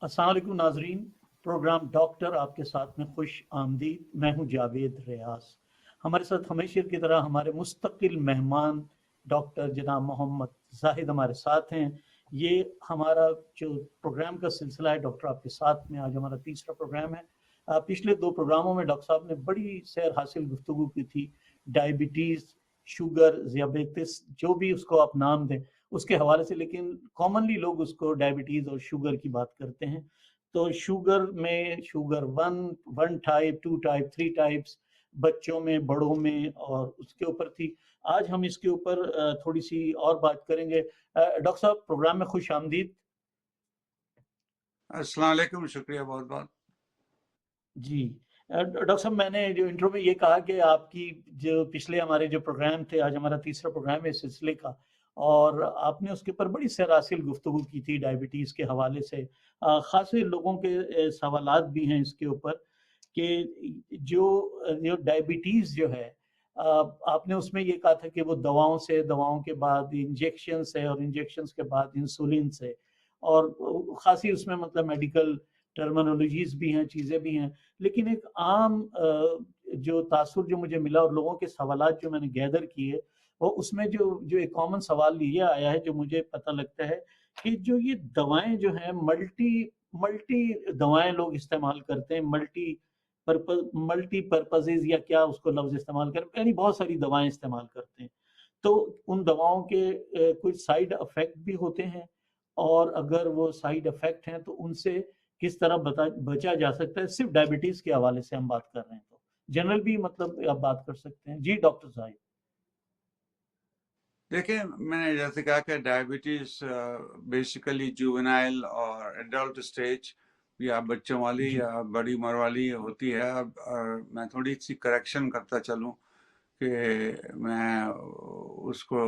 अस्सलाम वालेकुम नाजरीन। प्रोग्राम डॉक्टर आपके साथ में खुश आमदीद। मैं हूं जावेद रियाज। हमारे साथ हमेशा की तरह हमारे मुस्तकिल मेहमान डॉक्टर जनाब मोहम्मद जाहिद हमारे साथ हैं। ये हमारा जो प्रोग्राम का सिलसिला है डॉक्टर आपके साथ में, आज हमारा तीसरा प्रोग्राम है। पिछले दो प्रोग्रामों में डॉक्टर साहब ने बड़ी सैर हासिल गुफ्तगू की थी। डायबिटीज़, शुगर, ज़ियाबेतिस, जो भी उसको आप नाम दें उसके हवाले से, लेकिन कॉमनली लोग उसको डायबिटीज़ और शुगर की बात करते हैं। तो शुगर में sugar one type, two type, three types, बच्चों में, बड़ों में, और उसके ऊपर थी। आज हम इसके ऊपर थोड़ी सी और बात करेंगे। डॉक्टर साहब, प्रोग्राम में खुश आमदीद। अस्सलाम वालेकुम, शुक्रिया बहुत बहुत। जी। डॉक्टर साहब, मैंने जो इंट्रो में ये कहा कि आपकी जो पिछले हमारे जो प्रोग्राम थे, आज हमारा तीसरा प्रोग्राम है इस सिलसिले का, और आपने उसके ऊपर बड़ी सैरासिल गुफ्तगू की थी डायबिटीज़ के हवाले से। ख़ासे लोगों के सवालात भी हैं इसके ऊपर कि जो डायबिटीज़ जो है, आपने उसमें ये कहा था कि वो दवाओं से, दवाओं के बाद इंजेक्शन से, और इंजेक्शन के बाद इंसुलिन से, और ख़ासी उसमें मतलब मेडिकल टर्मिनोलॉजीज़ भी हैं, चीज़ें भी हैं। लेकिन एक आम जो तासुर जो मुझे मिला और लोगों के सवालात जो मैंने गैदर किए, और उसमें जो जो एक कॉमन सवाल ये आया है जो मुझे पता लगता है कि जो ये दवाएं जो हैं, मल्टी मल्टी दवाएं लोग इस्तेमाल करते हैं, मल्टी पर्पजेज, या क्या उसको लफ्ज इस्तेमाल कर, यानी बहुत सारी दवाएं इस्तेमाल करते हैं। तो उन दवाओं के कुछ साइड इफेक्ट भी होते हैं, और अगर वो साइड इफेक्ट हैं तो उनसे किस तरह बचा जा सकता है। सिर्फ डायबिटीज के हवाले से हम बात कर रहे हैं, तो जनरल भी मतलब आप बात कर सकते हैं। जी डॉक्टर साहब। देखिए, मैंने जैसे कहा कि डायबिटीज़ बेसिकली जुवेनाइल और एडल्ट स्टेज, या बच्चों वाली जी। या बड़ी उम्र वाली होती है। अब मैं थोड़ी सी करेक्शन करता चलूँ कि मैं उसको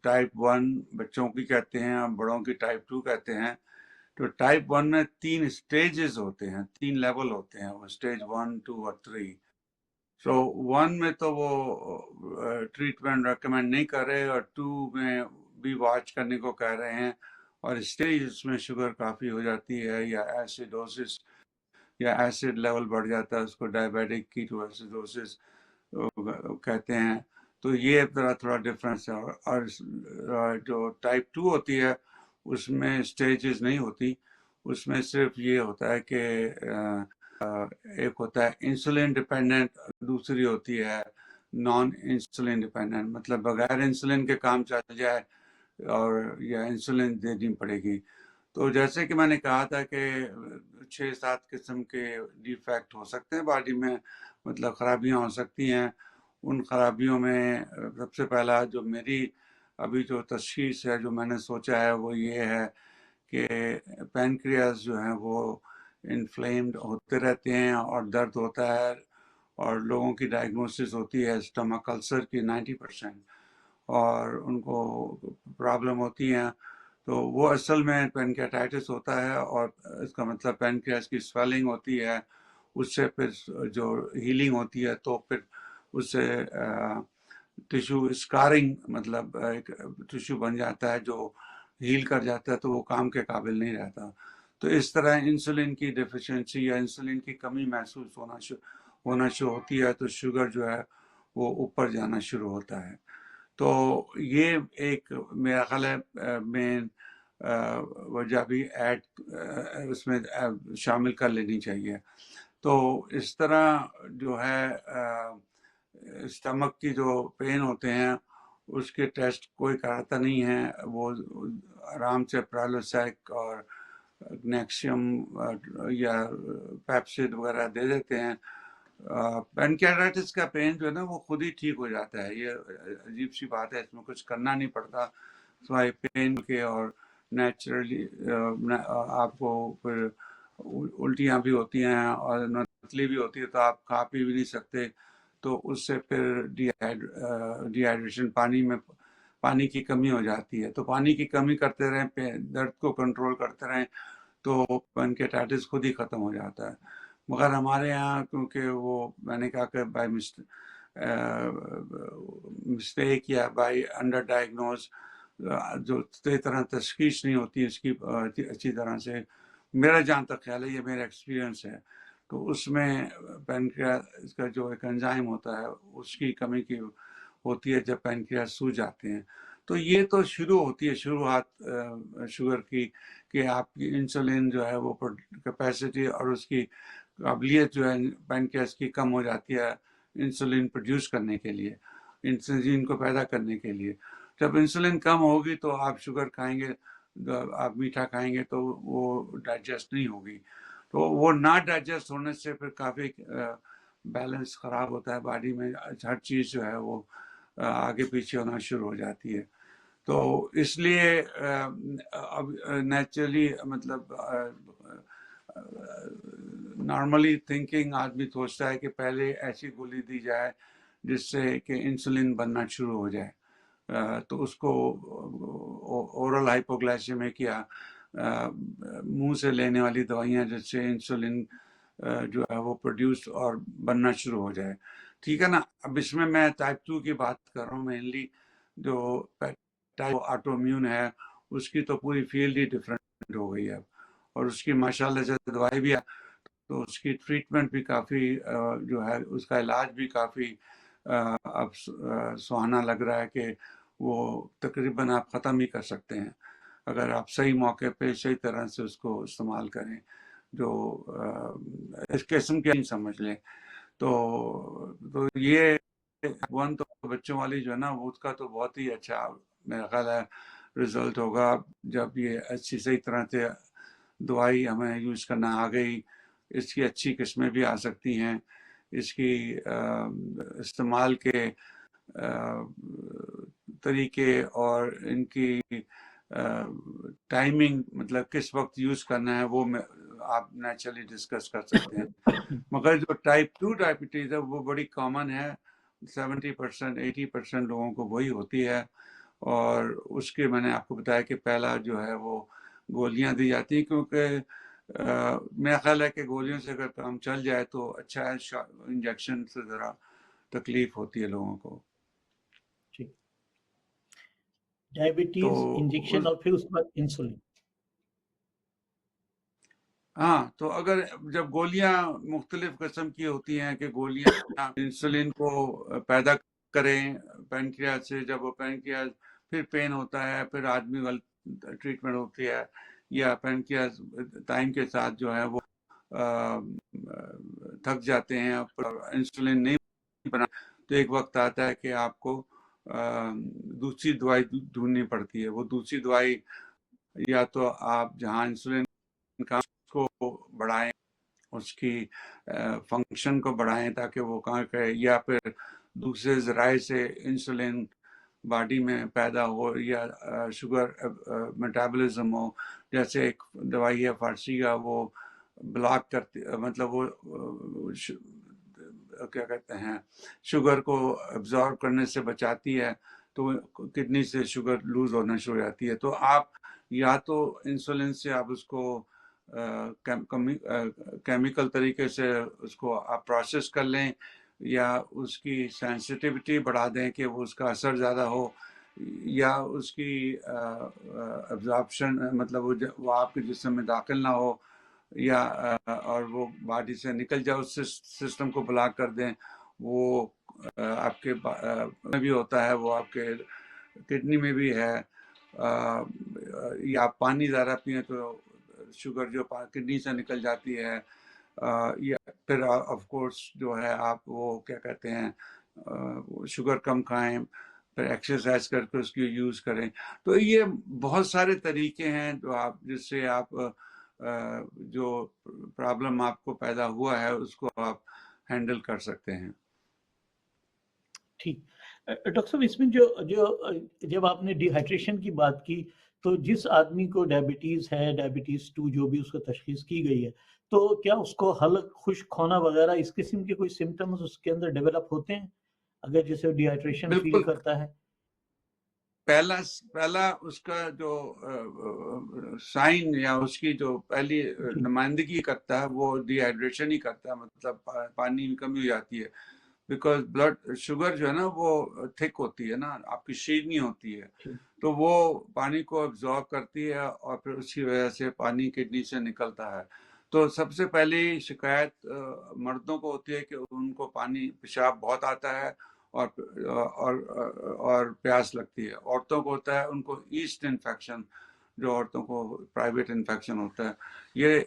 टाइप 1 बच्चों की कहते हैं और बड़ों की टाइप 2 कहते हैं। तो टाइप 1 में 3 स्टेजेस होते हैं, 3 लेवल होते हैं, वो स्टेज 1, 2 और 3। सो 1 में तो वो ट्रीटमेंट रेकमेंड नहीं कर रहे, और 2 में भी वॉच करने को कह रहे हैं। और स्टेज में शुगर काफ़ी हो जाती है, या एसिडोसिस, या एसिड लेवल बढ़ जाता है, उसको डायबिटिक कीटोएसिडोसिस कहते हैं। तो ये थोड़ा थोड़ा डिफरेंस है। और जो टाइप 2 होती है उसमें स्टेजेस नहीं होती, उसमें सिर्फ ये होता है कि एक होता है इंसुलिन डिपेंडेंट, दूसरी होती है नॉन इंसुलिन डिपेंडेंट, मतलब बगैर इंसुलिन के काम चल जाए और या इंसुलिन देनी पड़ेगी। तो जैसे कि मैंने कहा था कि 6-7 किस्म के डिफेक्ट हो सकते हैं बॉडी में, मतलब खराबियां हो सकती हैं। उन खराबियों में सबसे पहला जो मेरी अभी जो तशखीस है, जो मैंने सोचा है, वो ये है कि पैनक्रियास जो है वो इन्फ्लेम्ड होते रहते हैं और दर्द होता है, और लोगों की डायग्नोसिस होती है स्टमक अल्सर की 90%, और उनको प्रॉब्लम होती हैं। तो वो असल में पैनक्रियाटाइटिस होता है, और इसका मतलब पैनक्रियास की स्वेलिंग होती है। उससे फिर जो हीलिंग होती है, तो फिर उससे टिश्यू स्कारिंग, मतलब एक टिश्यू बन जाता है जो हील कर जाता है, तो वो काम के काबिल नहीं रहता। तो इस तरह इंसुलिन की डिफिशिएंसी या इंसुलिन की कमी महसूस होना शुरू होती है, तो शुगर जो है वो ऊपर जाना शुरू होता है। तो ये एक मेरा ख्याल है मेन वजह भी ऐड उसमें शामिल कर लेनी चाहिए। तो इस तरह जो है स्टमक की जो पेन होते हैं उसके टेस्ट कोई कराता नहीं है, वो आराम से प्रालोसैक और नेक्सियम या पेप्सिड वगैरह दे देते हैं। पैनक्रियाटाइटिस का पेन जो है ना वो खुद ही ठीक हो जाता है। ये अजीब सी बात है, इसमें कुछ करना नहीं पड़ता सिवाय पेन के, और नेचुरली आपको फिर उल्टियाँ भी होती हैं और नतली भी होती है, तो आप खा पी भी नहीं सकते। तो उससे फिर डिहाइड्रेशन, पानी की कमी हो जाती है। तो पानी की कमी करते रहें, दर्द को कंट्रोल करते रहें, तो पैनक्रियाटाइटिस खुद ही ख़त्म हो जाता है। मगर हमारे यहाँ क्योंकि वो मैंने कहा कि बाय मिस्टेक या बाय अंडर डायग्नोज, जो सही तरह तशखीस नहीं होती इसकी अच्छी तरह से, میرا جہاں تک خیال ہے، یہ میرا ایکسپیرینس ہے، تو اس میں پینکریاس کا جو ایک انزائم ہوتا ہے اس کی کمی کی ہوتی ہے جب پینکریاس سوج جاتے ہیں. تو یہ تو شروع ہوتی ہے شروعات شوگر کی، کہ آپ کی انسولین جو ہے وہ کیپیسٹی اور اس کی قابلیت جو ہے پینکریاس کی کم ہو جاتی ہے انسولین پروڈیوس کرنے کے لیے، انسولین کو پیدا کرنے کے لیے. جب انسولین کم ہوگی تو آپ شوگر کھائیں گے، آپ میٹھا کھائیں گے تو وہ ڈائجسٹ نہیں ہوگی، تو وہ نہ ڈائجسٹ ہونے سے پھر کافی بیلنس خراب ہوتا ہے باڈی میں، ہر چیز جو ہے وہ آگے پیچھے ہونا شروع ہو جاتی ہے. تو اس لیے اب نیچرلی مطلب نارملی تھنکنگ آدمی سوچتا ہے کہ پہلے ایسی گولی دی جائے جس سے کہ انسولین بننا شروع ہو جائے. تو اس کو اورل ہائپوگلائسیمک یا منہ سے لینے والی دوائیاں جس سے انسولین جو ہے وہ پروڈیوس اور بننا شروع ہو جائے. ٹھیک ہے نا. اب اس میں ٹائپ 2 کی بات کر رہا ہوں مینلی، جو ٹائپ آٹو امیون ہے اس کی تو پوری فیلڈ ہی ڈفرینٹ ہو گئی ہے اب، اور اس کی ماشاءاللہ سے دوائی بھی ہے، تو اس کی ٹریٹمنٹ بھی کافی جو ہے اس کا علاج بھی کافی اب سہانا لگ رہا ہے کہ وہ تقریباً آپ ختم ہی کر سکتے ہیں اگر آپ صحیح موقع پہ صحیح طرح سے اس کو استعمال کریں، جو اس قسم کی نہیں سمجھ لیں. تو یہ ون تو بچوں والی جو ہے نا اس کا تو بہت ہی اچھا میرا خیال ہے رزلٹ ہوگا جب یہ اچھی صحیح طرح سے دوائی ہمیں یوز کرنا آ گئی. اس کی اچھی قسمیں بھی آ سکتی ہیں، اس کی استعمال کے طریقے اور ان کی ٹائمنگ، مطلب کس وقت یوز کرنا ہے وہ آپ نیچرلی ڈسکس کر سکتے ہیں. مگر جو ٹائپ 2 ڈائبٹیز ہے وہ بڑی کامن ہے، 70% 80% لوگوں کو وہی ہوتی ہے، اور اس کے میں نے آپ کو بتایا کہ پہلا جو ہے وہ گولیاں دی جاتی ہیں، کیونکہ میرا خیال ہے کہ گولیوں سے اگر کام چل جائے تو اچھا ہے، انجیکشن سے ذرا تکلیف ہوتی ہے لوگوں کو. ڈائبٹیز انجیکشن اور پھر اس کے بعد انسولین. ہاں، تو اگر جب گولیاں مختلف قسم کی ہوتی ہیں کہ گولیاں انسولین کو پیدا کریں پینکریاس سے، جب وہ پینکریاس پھر پین ہوتا ہے، پھر آدمی ٹریٹمنٹ ہوتی ہے، یا پینکریاس ٹائم کے ساتھ جو ہے وہ تھک جاتے ہیں اور انسولین نہیں بنا، تو ایک وقت آتا ہے کہ آپ کو دوسری دوائی ڈھونڈنی پڑتی ہے. وہ دوسری دوائی یا تو آپ جہاں انسولین کا کو بڑھائیں، اس کی فنکشن کو بڑھائیں تاکہ وہ کام کرے، یا پھر دوسرے ذرائع سے انسولین باڈی میں پیدا ہو یا شوگر میٹابولزم ہو. جیسے ایک دوائی ہے فارسیگا، وہ بلاک کرتی، مطلب وہ کیا کہتے ہیں شوگر کو ابزارب کرنے سے بچاتی ہے، تو کڈنی سے شوگر لوز ہونا شروع ہو جاتی ہے. تو آپ یا تو انسولین سے آپ اس کو کیمیکل طریقے سے اس کو آپ پروسیس کر لیں، یا اس کی سینسٹیوٹی بڑھا دیں کہ وہ اس کا اثر زیادہ ہو، یا اس کی ابزارپشن مطلب وہ آپ کے جسم میں داخل نہ ہو، یا اور وہ باڈی سے نکل جائے، اس سسٹم کو بلاک کر دیں. وہ آپ کے میں بھی ہوتا ہے، وہ آپ کے کڈنی میں بھی ہے. یا آپ پانی زیادہ پئیں تو شوگر جو کڈنی سے نکل جاتی ہے. یا پھر آف کورس جو ہے آپ وہ کیا کہتے ہیں شوگر کم کھائیں، پھر ایکسرسائز کر کے اس کی یوز کریں. تو یہ بہت سارے طریقے ہیں جو آپ جس سے آپ جو پرابلم آپ کو پیدا ہوا ہے اس کو آپ ہینڈل کر سکتے ہیں. ٹھیک. ڈاکٹر صاحب اس میں جب آپ نے ڈی ہائیڈریشن کی بات کی، تو جس آدمی کو ڈائبٹیز ہے، ڈائبٹیز 2 جو بھی اس کو تشخیص کی گئی ہے، تو کیا اس کو حلق خشک ہونا وغیرہ اس قسم کے کوئی سمٹمز اس کے اندر ڈیولپ ہوتے ہیں اگر جیسے ڈی ہائیڈریشن فیل کرتا ہے؟ پہلا اس کا جو سائن یا اس کی جو پہلی نمائندگی کرتا ہے وہ ڈی ہائیڈریشن ہی کرتا ہے، مطلب پانی میں کمی ہو جاتی ہے. بیکاز بلڈ شوگر جو ہے نا وہ تھک ہوتی ہے نا، آپ کی شیرنی ہوتی ہے، ٹھیک تو وہ پانی کو ابزارب کرتی ہے اور پھر اس کی وجہ سے پانی کڈنی سے نکلتا ہے. تو سب سے پہلی شکایت مردوں کو ہوتی ہے کہ ان کو پانی پیشاب بہت آتا ہے اور پیاس لگتی ہے. عورتوں کو ہوتا ہے ان کو ایسٹ انفیکشن، جو عورتوں کو پرائیویٹ انفیکشن ہوتا ہے. یہ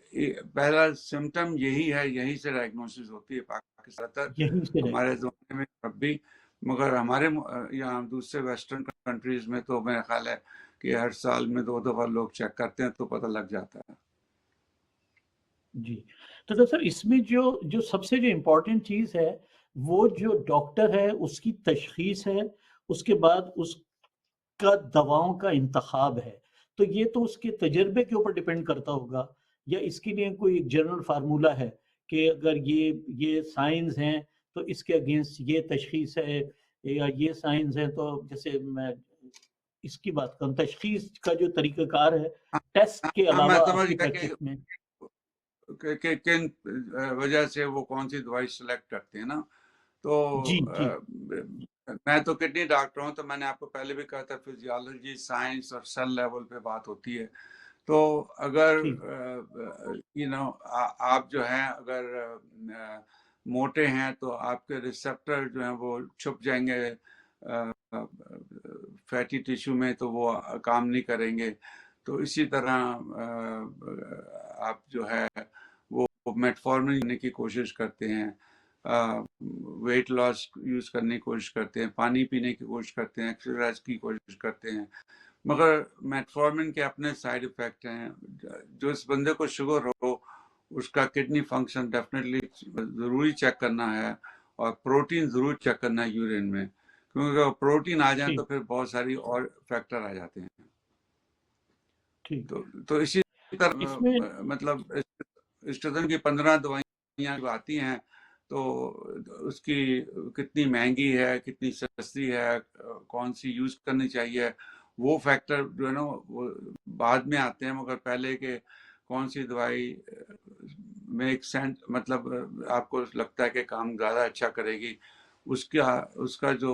پہلا سمٹم یہی ہے، یہی سے ڈائگنوسس ہوتی ہے پاکستان تک، یہیں سے رہے. ہمارے زمانے میں اب بھی. مگر ہمارے یہاں دوسرے ویسٹرن کنٹریز میں تو میرا خیال ہے کہ ہر سال میں 2 دفعہ لوگ چیک کرتے ہیں تو پتہ لگ جاتا ہے. جی تو ڈاکٹر صاحب اس میں جو سب سے جو امپورٹنٹ چیز ہے وہ جو ڈاکٹر ہے اس کی تشخیص ہے، اس کے بعد اس کا دواؤں کا انتخاب ہے. تو یہ تو اس کے تجربے کے اوپر ڈیپینڈ کرتا ہوگا، یا اس کے لیے کوئی جنرل فارمولا ہے کہ اگر یہ سائنز ہیں تو اس کے اگینسٹ یہ تشخیص ہے، یا یہ سائنز ہیں تو جیسے میں اس کی بات کروں تشخیص کا جو طریقہ کار ہے ٹیسٹ کے ہاں میں علاوہ آپ سمجھ کی گیا کہ پریکٹس میں. کن وجہ سے وہ کون سی دوائی سلیکٹ کرتے ہیں نا. تو جی جی میں تو کڈنی ڈاکٹر ہوں، تو میں نے آپ کو پہلے بھی کہا تھا فزیولوجی، سائنس اور سیل لیول پہ بات ہوتی ہے. تو اگر ٹھیک آپ جو ہیں اگر موٹے ہیں تو آپ کے ریسپٹر جو ہیں وہ چھپ جائیں گے فیٹی ٹیشو میں، تو وہ کام نہیں کریں گے. تو اسی طرح آپ جو ہے وہ میٹفارمن کرنے کی کوشش کرتے ہیں، ویٹ لاس یوز کرنے کی کوشش کرتے ہیں، پانی پینے کی کوشش کرتے ہیں، ایکسرسائز کی کوشش کرتے ہیں. مگر میٹفارمن کے اپنے سائیڈ ایفیکٹ ہیں. جو اس بندے کو شوگر ہو اس کا کڈنی فنکشن ڈیفینیٹلی ضروری چیک کرنا ہے، اور پروٹین ضرور چیک کرنا ہے یورین میں، کیونکہ اگر پروٹین آ جائیں تو ٹھیک پھر بہت ساری اور فیکٹر آ جاتے ہیں. ٹھیک. تو اسی اس میں طرح مطلب اسٹرزن کی 15 دوائیاں جو آتی ہیں تو اس کی کتنی مہنگی ہے، کتنی سستی ہے، کون سی یوز کرنی چاہیے، وہ فیکٹر جو ہے نا وہ بعد میں آتے ہیں. مگر پہلے کہ کون سی دوائی میک سینس، مطلب آپ کو لگتا ہے کہ کام زیادہ اچھا کرے گی، اس کا جو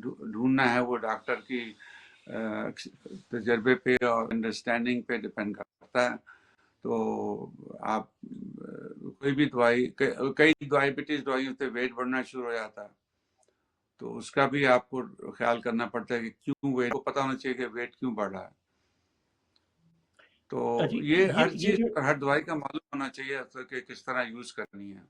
ڈھونڈنا ہے وہ ڈاکٹر کی تجربے پہ اور انڈرسٹینڈنگ پہ ڈپینڈ کرتا ہے. تو آپ کوئی بھی دوائی، کئی ڈائبٹیز دوائیوں سے ویٹ بڑھنا شروع ہو جاتا ہے، تو اس کا بھی آپ کو خیال کرنا پڑتا ہے کہ کیوں ویٹ کو پتہ ہونا چاہیے کہ ویٹ کیوں بڑھ رہا ہے. تو جی یہ ہر یہ چیز جو ہر دوائی کا معلوم ہونا چاہیے کہ کس طرح یوز کرنی ہے.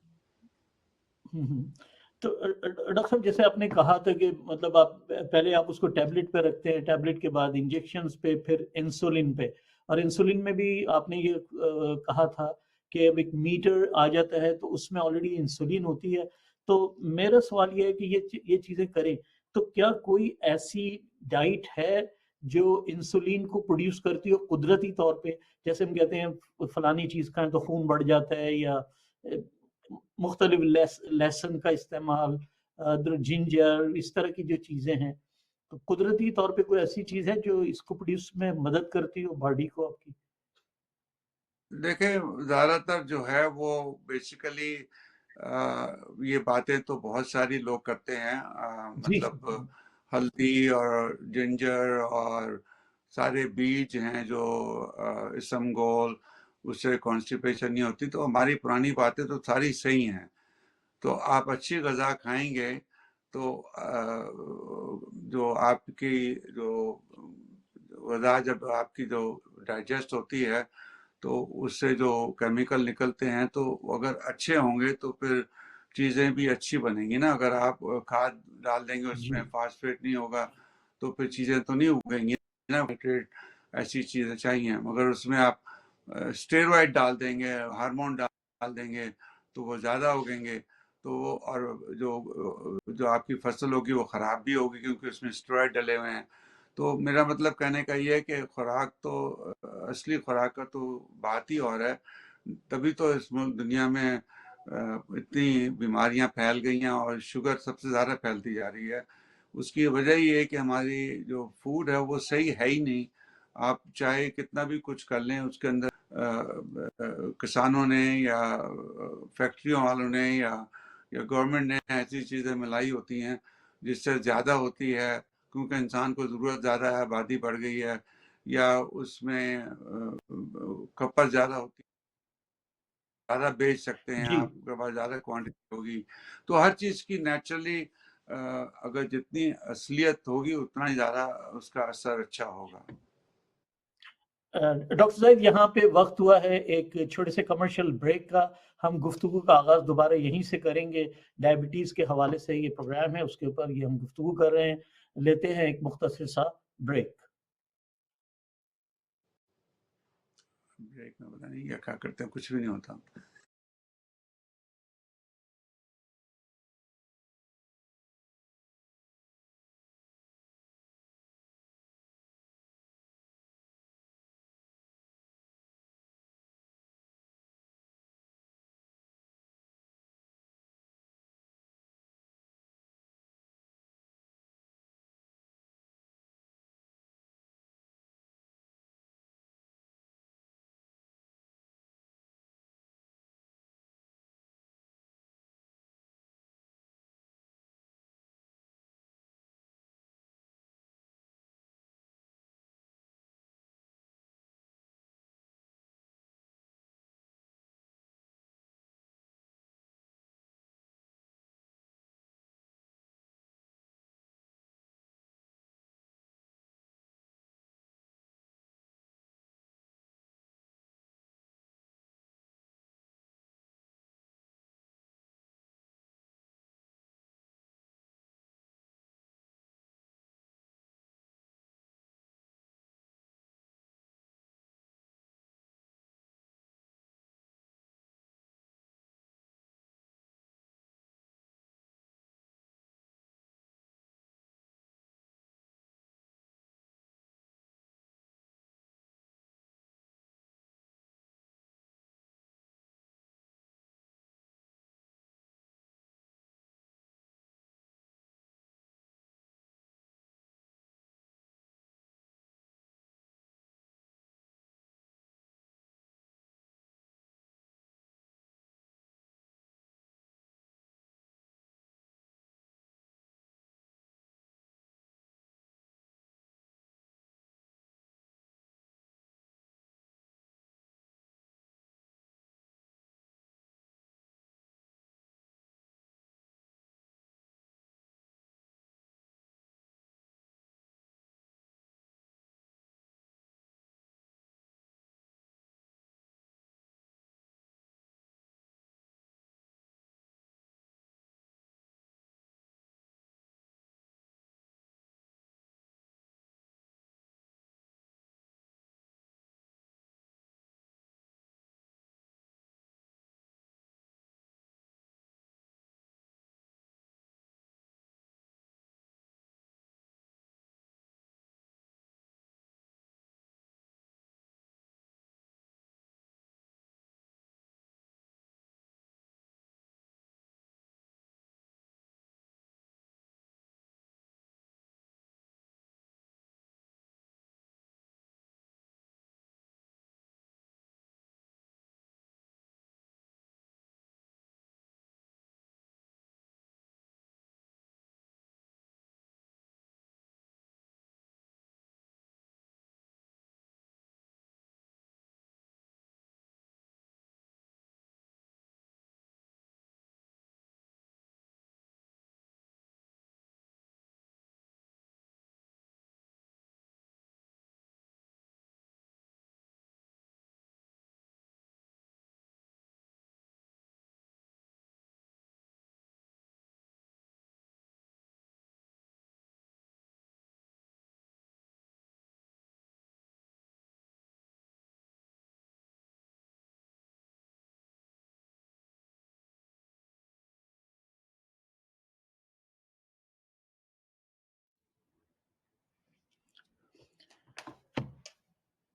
تو ڈاکٹر صاحب جیسے آپ نے کہا تھا کہ مطلب آپ پہلے آپ اس کو ٹیبلٹ پہ رکھتے ہیں، ٹیبلٹ کے بعد انجیکشنز پہ، پھر انسولین پہ. اور انسولین میں بھی آپ نے یہ کہا تھا کہ اب ایک میٹر آ جاتا ہے تو اس میں آلریڈی انسولین ہوتی ہے. تو میرا سوال یہ ہے کہ یہ چیزیں کریں تو کیا کوئی ایسی ڈائٹ ہے جو انسولین کو پروڈیوس کرتی ہو قدرتی طور پہ؟ جیسے ہم کہتے ہیں فلانی چیز کھائیں تو خون بڑھ جاتا ہے، یا مختلف لہسن کا استعمال، جنجر، اس طرح کی جو چیزیں ہیں، تو قدرتی طور پہ کوئی ایسی چیز ہے جو اس کو پروڈیوس میں مدد کرتی ہو باڈی کو آپ کی؟ دیکھیں زیادہ تر جو ہے وہ بیسیکلی یہ باتیں تو بہت ساری لوگ کرتے ہیں، جی مطلب ہلدی اور جنجر اور سارے بیج ہیں جو اسمگول، اس سے کانسٹیپیشن نہیں ہوتی. تو ہماری پرانی باتیں تو ساری صحیح ہیں. تو آپ اچھی غذا کھائیں گے تو جو آپ کی جو غذا جب آپ کی جو ڈائجسٹ ہوتی ہے تو اس سے جو کیمیکل نکلتے ہیں تو اگر اچھے ہوں گے تو پھر چیزیں بھی اچھی بنیں گی نا. اگر آپ کھاد ڈال دیں گے اس جی میں فاسفیٹ نہیں ہوگا تو پھر چیزیں تو نہیں اگیں گی نا. ایسی چیزیں چاہیے. مگر اس میں آپ اسٹیرائڈ ڈال دیں گے، ہارمون ڈال دیں گے تو وہ زیادہ اگیں گے. تو اور جو آپ کی فصل ہوگی وہ خراب بھی ہوگی کیونکہ اس میں اسٹیرائڈ ڈلے ہوئے ہیں. تو میرا مطلب کہنے کا یہ ہے کہ خوراک تو اصلی خوراک کا تو بات ہی اور ہے. تبھی تو اس ملک دنیا میں اتنی بیماریاں پھیل گئی ہیں اور شوگر سب سے زیادہ پھیلتی جا رہی ہے. اس کی وجہ یہ ہے کہ ہماری جو فوڈ ہے وہ صحیح ہے ہی نہیں. آپ چاہے کتنا بھی کچھ کر لیں، اس کے اندر کسانوں نے یا فیکٹریوں والوں نے یا گورنمنٹ نے ایسی چیزیں ملائی ہوتی ہیں جس سے زیادہ ہوتی ہے کیونکہ انسان کو ضرورت زیادہ ہے، آبادی بڑھ گئی ہے، یا اس میں کھپت زیادہ ہوتی ہے، زیادہ بیچ سکتے ہیں، جی آپ کے پاس زیادہ کوانٹٹی ہوگی، تو ہر چیز کی نیچرلی اگر جتنی اصلیت ہوگی اتنا ہی زیادہ اس کا اثر اچھا ہوگا۔ ڈاکٹر زاہد، یہاں پہ وقت ہوا ہے ایک چھوٹے سے کمرشل بریک کا۔ ہم گفتگو کا آغاز دوبارہ یہیں سے کریں گے، ڈائبٹیز کے حوالے سے یہ پروگرام ہے، اس کے اوپر یہ ہم گفتگو کر رہے ہیں۔ لیتے ہیں ایک مختصر سا بریک۔ بریک میں پتہ نہیں کیا کرتے ہیں، کچھ بھی نہیں ہوتا۔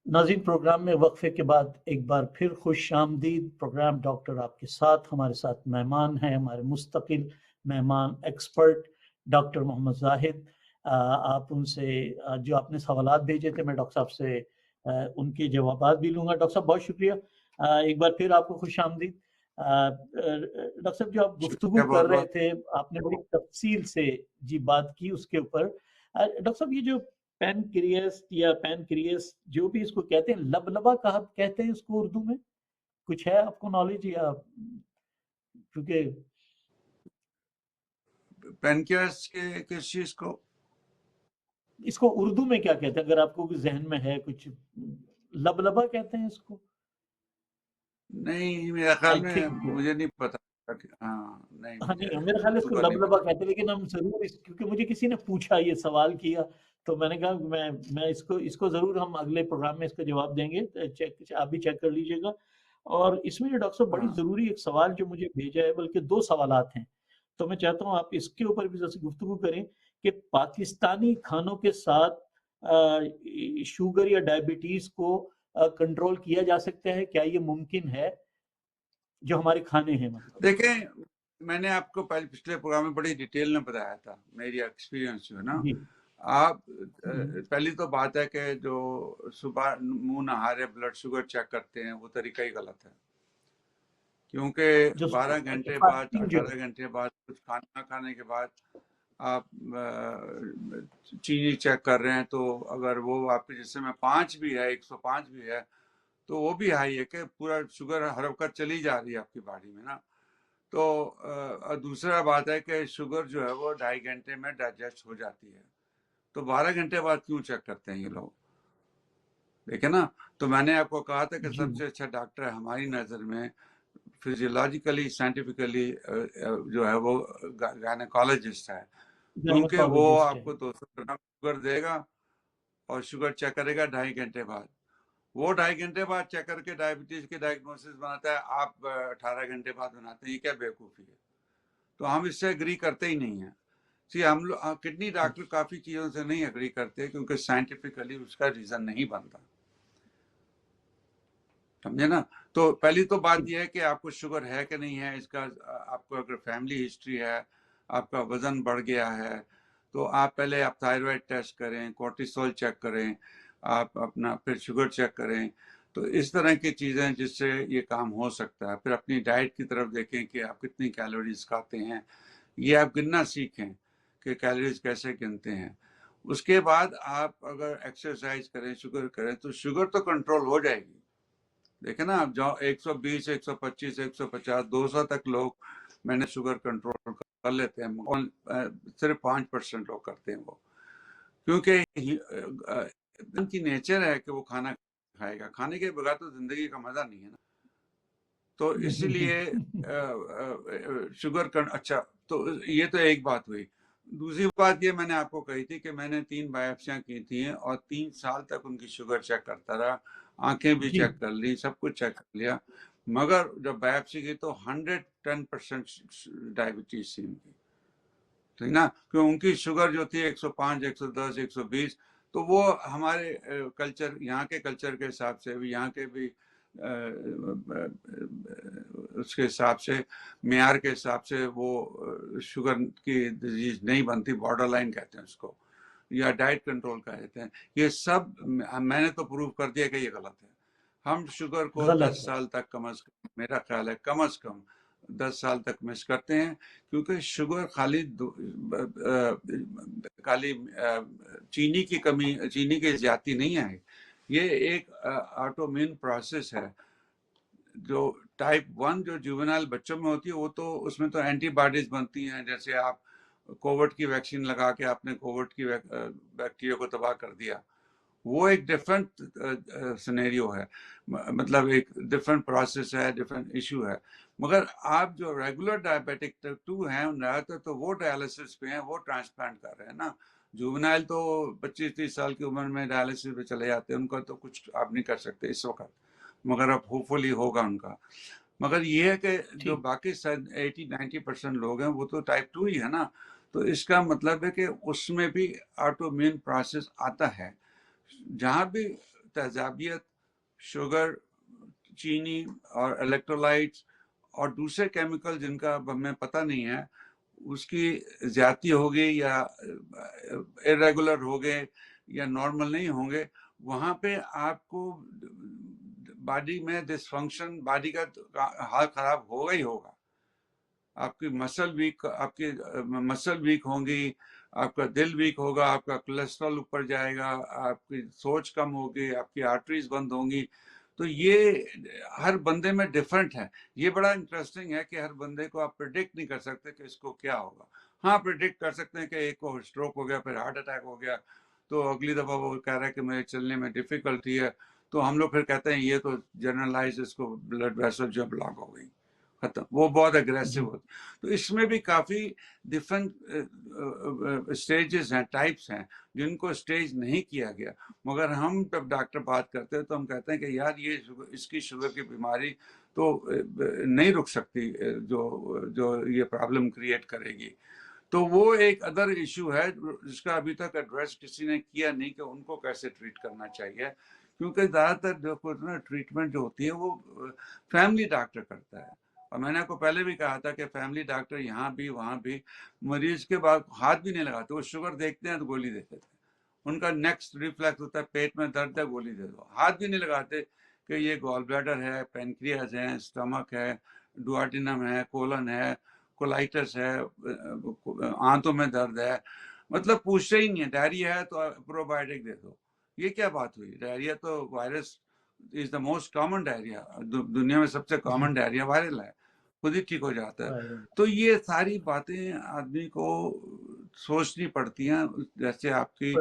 ناظرین، پروگرام میں وقفے کے بعد ایک بار پھر خوش آمدید۔ پروگرام ڈاکٹر آپ کے ساتھ، ہمارے ساتھ مہمان ہیں، ہمارے مستقل مہمان ایکسپرٹ ڈاکٹر محمد زاہد۔ آپ ان سے جو آپ نے سوالات بھیجے تھے، میں ڈاکٹر صاحب سے ان کے جوابات بھی لوں گا۔ ڈاکٹر صاحب بہت شکریہ، ایک بار پھر آپ کو خوش آمدید۔ डॉक्टर साहब जो आप गुफ्तगू शुक्रिया कर बहुत रहे बहुत। थे, आपने बड़ी तफसील से जी बात की उसके ऊपर। डॉक्टर साहब ये जो पैनक्रियास या पैनक्रियास जो भी इसको कहते हैं, लबलबा कहा कहते हैं इसको उर्दू में, कुछ है आपको नॉलेज या? क्योंकि पेनक्रियास के किस चीज को? इसको उर्दू में क्या कहते हैं, अगर आपको कुछ जहन में है कुछ? लबलबा कहते हैं इसको, नहीं, मेरा ख्याल आई में थिंक। मुझे नहीं पता। हाँ नहीं, हाँ, मुझे नहीं, मेरे ख्याल है इसको शुगर नहीं लबलबा पता। कहते हैं, लेकिन हम ज़रूर क्योंकि मुझे किसी ने पूछा, ये सवाल किया, तो मैंने कहा मैं इसको इसको ज़रूर हम अगले प्रोग्राम में इसका जवाब देंगे। चेक आप भी चेक कर लीजिएगा। और इसमें जो डॉक्टर साहब बड़ी हाँ ज़रूरी एक सवाल जो मुझे भेजा है, बल्कि 2 सवालात हैं, तो मैं चाहता हूँ आप इसके ऊपर भी ज़रा सी गुफ्तगू करें कि पाकिस्तानी खानों के साथ शुगर या डायबिटीज़ को कंट्रोल किया जा सकता है? क्या ये मुमकिन है, जो हमारे खाने हैं मतलब? देखें, मैंने आपको पहले पिछले प्रोग्राम में बड़ी डिटेल में बताया था मेरी एक्सपीरियंस जो है ना। जी। आप हुँ। पहली तो बात है कि जो सुबह मुंह नहारे ब्लड शुगर चेक करते हैं वो तरीका ही गलत है, क्योंकि जो 12 अच्छा, घंटे बाद, फास्टिंग जो 18 घंटे बाद कुछ खाना खाने के बाद आप चीनी चेक कर रहे हैं, तो अगर वो आपके जिस्म में 5 भी है, 105 भी है, तो वो भी हाई है कि पूरा शुगर हर वक्त चली जा रही है आपकी बॉडी में ना। तो दूसरा बात है कि शुगर जो है वो 2.5 घंटे में डाइजेस्ट हो जाती है, तो 12 घंटे बाद क्यों चेक करते हैं ये लोग? देखे ना। तो मैंने आपको कहा था कि जी, सबसे अच्छा डॉक्टर हमारी नज़र में फिजियोलॉजिकली साइंटिफिकली जो है वो गायनेकोलॉजिस्ट है, क्योंकि वो गायनेकोलॉजिस्ट है। आपको 200 ग्राम शुगर देगा और शुगर चेक करेगा 2.5 घंटे बाद। वो 2.5 घंटे बाद चेक करके डायबिटीज की डायग्नोसिस बनाता है, आप 18 घंटे बाद बनाते हैं। ये क्या बेवकूफ़ी है? तो हम इससे एग्री करते ही नहीं है। सी हम लोग किडनी डॉक्टर काफ़ी चीज़ों से नहीं एग्री करते, क्योंकि साइंटिफिकली उसका रीज़न नहीं बनता, समझे ना। तो पहली तो बात ठीक। यह है कि आपको शुगर है कि नहीं है, इसका आपको अगर फैमिली हिस्ट्री है, आपका वजन बढ़ गया है, तो आप पहले आप थायराइड टेस्ट करें, कोर्टिसोल चेक करें, आप अपना फिर शुगर चेक करें। तो इस तरह की चीज़ें जिससे ये काम हो सकता है। फिर अपनी डाइट की तरफ देखें कि आप कितनी कैलोरीज खाते हैं, ये आप गिनना सीखें कि कैलोरीज कैसे गिनते हैं। उसके बाद आप अगर एक्सरसाइज करें, शुगर करें, तो शुगर तो कंट्रोल हो जाएगी। देखे ना आप, जाओ 120, 125, 150, 200 तक लोग मैंने शुगर कंट्रोल कर लेते हैं, सिर्फ 5% लोग करते हैं वो, क्योंकि की नेचर है कि वो खाना खाएगा, खाने के बगैर तो जिंदगी का मजा नहीं है ना। तो नहीं। इसलिए शुगर अच्छा, तो ये तो एक बात हुई। दूसरी बात ये मैंने आपको कही थी कि मैंने 3 बायोप्सियां की थी और 3 साल तक उनकी शुगर चेक करता रहा, आंखें भी जी। चेक कर ली, सब कुछ चेक कर लिया, मगर जब बायोप्सी की तो 110% डायबिटीज थी उनकी, ठीक ना। क्योंकि उनकी शुगर जो थी 105, 110, 120, तो वो हमारे कल्चर, यहाँ के कल्चर के हिसाब से भी, यहाँ के भी उसके हिसाब से, मेयार के हिसाब से वो शुगर की डिजीज नहीं बनती, बॉर्डर लाइन कहते हैं उसको, या डाइट कंट्रोल कहते हैं। ये सब मैंने तो प्रूव कर दिया कि ये गलत है। हम शुगर को गलत 10 है। साल तक कम अज कम, मेरा ख्याल है कम अज कम 10 साल तक मिस करते हैं, क्योंकि शुगर खाली चीनी की कमी, चीनी की ज्यादती नहीं है, ये एक ऑटोइम्यून प्रोसेस है। जो टाइप 1 जो जुवेनाइल बच्चों में होती है, वो तो उसमें तो एंटीबॉडीज बनती हैं, जैसे आप कोविड की वैक्सीन लगा के आपने कोविड की बैक्टीरिया को तबाह कर दिया, वो एक डिफरेंट सिनेरियो है, मतलब एक डिफरेंट प्रोसेस है, डिफरेंट इशू है। मगर आप जो रेगुलर डायबिटिक टाइप 2 हैं, तो वो डायलिसिस पे हैं, वो ट्रांसप्लांट कर रहे हैं ना। जुवेनाइल तो 25-30 साल की उम्र में डायलिसिस पे चले जाते हैं, उनका तो कुछ आप नहीं कर सकते इस वक्त, मगर अब होपफुली होगा उनका। मगर ये है कि जो ठीक। बाकी 80-90% लोग हैं वो तो टाइप 2 ही है ना। तो इसका मतलब है कि उसमें भी ऑटोइम्यून प्रोसेस आता है। जहाँ भी तेजाबियत, शुगर, चीनी और इलेक्ट्रोलाइट्स और दूसरे केमिकल जिनका अब हमें पता नहीं है, उसकी ज्यादती होगी या इरेगुलर हो गए या नॉर्मल नहीं होंगे, वहाँ पे आपको बॉडी में डिसफंक्शन, बॉडी का हाल खराब होगा ही होगा। आपकी मसल वीक होंगी, आपका दिल वीक होगा, आपका कोलेस्ट्रॉल ऊपर जाएगा, आपकी सोच कम होगी, आपकी आर्टरीज बंद होंगी। तो ये हर बंदे में डिफरेंट है। ये बड़ा इंटरेस्टिंग है कि हर बंदे को आप प्रिडिक्ट नहीं कर सकते कि इसको क्या होगा। हाँ, प्रिडिक्ट कर सकते हैं कि एक को स्ट्रोक हो गया, फिर हार्ट अटैक हो गया, तो अगली दफा वो कह रहा है कि मेरे चलने में डिफिकल्टी है, तो हम लोग फिर कहते हैं ये तो जनरलाइज, इसको ब्लड वेसल जो ब्लॉक हो गई, खत्म, वो बहुत अग्रेसिव होता। तो इसमें भी काफी डिफरेंट स्टेजेस हैं, टाइप्स हैं, जिनको स्टेज नहीं किया गया। मगर हम जब डॉक्टर बात करते हैं तो हम कहते हैं कि यार ये इसकी शुगर की बीमारी तो नहीं रुक सकती, जो ये प्रॉब्लम क्रिएट करेगी। तो वो एक अदर इशू है जिसका अभी तक एड्रेस किसी ने किया नहीं कि उनको कैसे ट्रीट करना चाहिए, क्योंकि ज़्यादातर जो ना ट्रीटमेंट जो होती है वो फैमिली डॉक्टर करता है। और मैंने आपको पहले भी कहा था कि फैमिली डॉक्टर यहाँ भी वहाँ भी मरीज के बाद हाथ भी नहीं लगाते, वो शुगर देखते हैं तो गोली दे देते हैं। उनका नेक्स्ट रिफ्लेक्स होता है पेट में दर्द है गोली दे दो, हाथ भी नहीं लगाते कि ये गॉल ब्लैडर है, पेनक्रियाज है, स्टमक है, डुआर्टिनम है, कोलन है, कोलाइटिस है, आंतों में दर्द है, मतलब पूछते ही नहीं है। डायरिया है तो प्रोबायोटिक दे दो। ये क्या बात हुई? डायरिया तो virus is the most common diarrhoea, दुनिया में सबसे कॉमन डायरिया वायरल है, खुद ही ठीक हो जाता है। तो ये सारी बातें आदमी को सोचनी पड़ती हैं, जैसे आपकी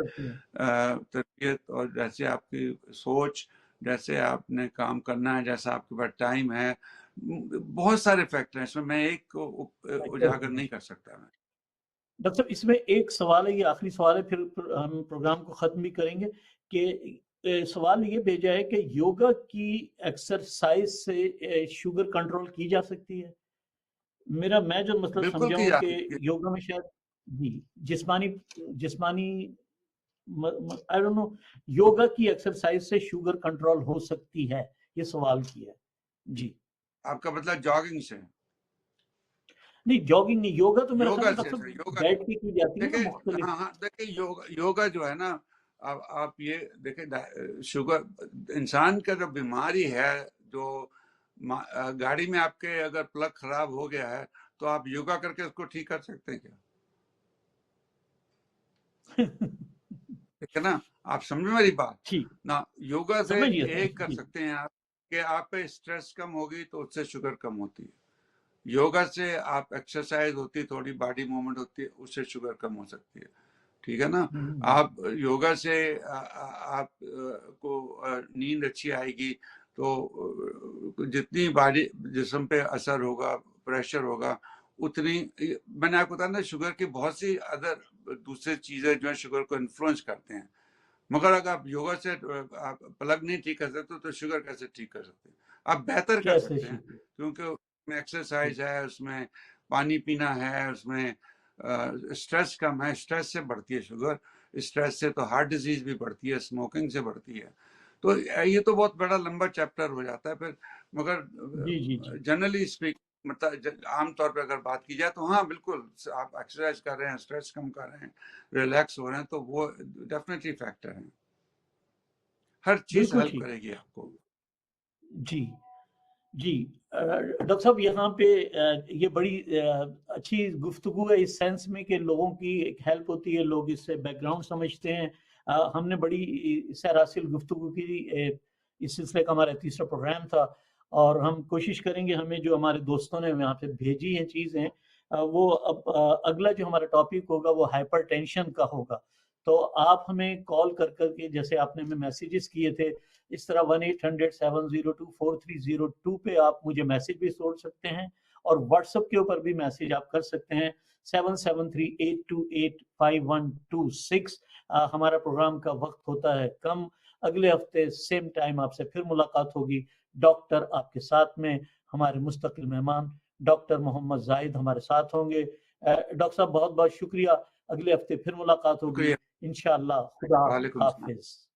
तरबियत और जैसे आपकी सोच, जैसे आपने काम करना है, जैसा आपके पास टाइम है, बहुत सारे फैक्टर हैं इसमें, मैं एक को उजागर नहीं कर सकता। मैं डॉक्टर साहब इसमें एक सवाल है, ये आखिरी सवाल है, फिर हम प्रोग्राम को खत्म भी करेंगे कि सवाल ये भेजा है कि योगा की एक्सरसाइज से शुगर कंट्रोल की जा सकती है। मैं जो मतलब समझा हूँ कि योगा में शायद जी जिस्मानी आई डोंट नो, योगा की एक्सरसाइज से शुगर कंट्रोल हो सकती है, ये सवाल किया है जी। आपका मतलब जॉगिंग से? नहीं, जॉगिंग नहीं, योगा तो मेरा योगा ख्याल से योगा बैठ के की जाती है ना मुख्तलिफ। हाँ, देखिए योगा जो है ना, अब आप ये देखें, शुगर इंसान का जो बीमारी है, जो गाड़ी में आपके अगर प्लग खराब हो गया है तो आप योगा करके उसको ठीक कर सकते हैं क्या? ठीक है ना, आप समझे मेरी बात ठीक ना। योगा से एक कर सकते हैं आप कि आप पे स्ट्रेस कम होगी तो उससे शुगर कम होती है। योगा से आप एक्सरसाइज होती है, थोड़ी बॉडी मूवमेंट होती है, उससे शुगर कम हो सकती है। ठीक है ना। आप योगा से आप को नींद अच्छी आएगी, तो जितनी बॉडी जिस्म पे असर होगा, प्रेशर होगा, उतनी, मैंने आपको बताया ना, शुगर की बहुत सी अदर दूसरी चीजें जो है शुगर को इन्फ्लुएंस करते हैं। मगर अगर आप योगा से आप प्लग नहीं ठीक कर सकते तो शुगर कैसे ठीक कर सकते हैं? आप बेहतर कर सकते हैं, क्योंकि उसमें एक्सरसाइज है, उसमें पानी पीना है, उसमें स्ट्रेस कम है। स्ट्रेस से बढ़ती है शुगर, स्ट्रेस से तो हार्ट डिजीज भी बढ़ती है, स्मोकिंग से बढ़ती है। तो ये तो बहुत बड़ा लंबा चैप्टर हो जाता है फिर। मगर जनरली स्पीक, मतलब आमतौर पर अगर बात की जाए तो हाँ बिल्कुल, आप एक्सरसाइज कर रहे हैं, स्ट्रेस कम कर रहे हैं, रिलैक्स हो रहे हैं, तो वो डेफिनेटली फैक्टर है। हर चीज हेल्प करेगी आपको। जी जी डॉक्टर साहब, यहाँ पे ये बड़ी अच्छी गुफ्तगू है इस सेंस में कि लोगों की एक हेल्प होती है, लोग इससे बैकग्राउंड समझते हैं। हमने बड़ी सैरासिल गुफ्तगू की, इस सिलसिले का हमारा तीसरा प्रोग्राम था, और हम कोशिश करेंगे, हमें जो हमारे दोस्तों ने यहाँ पे भेजी हैं चीज़ें, वो अब अगला जो हमारा टॉपिक होगा वो हाइपरटेंशन का होगा। तो आप हमें कॉल कर करके, जैसे आपने हमें मैसेजेस किए थे, इस तरह 1-800-702-4302 पे आप मुझे मैसेज भी छोड़ सकते हैं, और व्हाट्सएप के ऊपर भी मैसेज आप कर सकते हैं 7738285126। हमारा प्रोग्राम का वक्त होता है कम, अगले हफ्ते सेम टाइम आपसे फिर मुलाकात होगी। डॉक्टर आपके साथ में, हमारे मुस्तकिल मेहमान डॉक्टर मोहम्मद जाहिद हमारे साथ होंगे। डॉक्टर साहब बहुत बहुत शुक्रिया, अगले हफ्ते फिर मुलाकात होगी इंशाअल्लाह। खुदा हाफिज।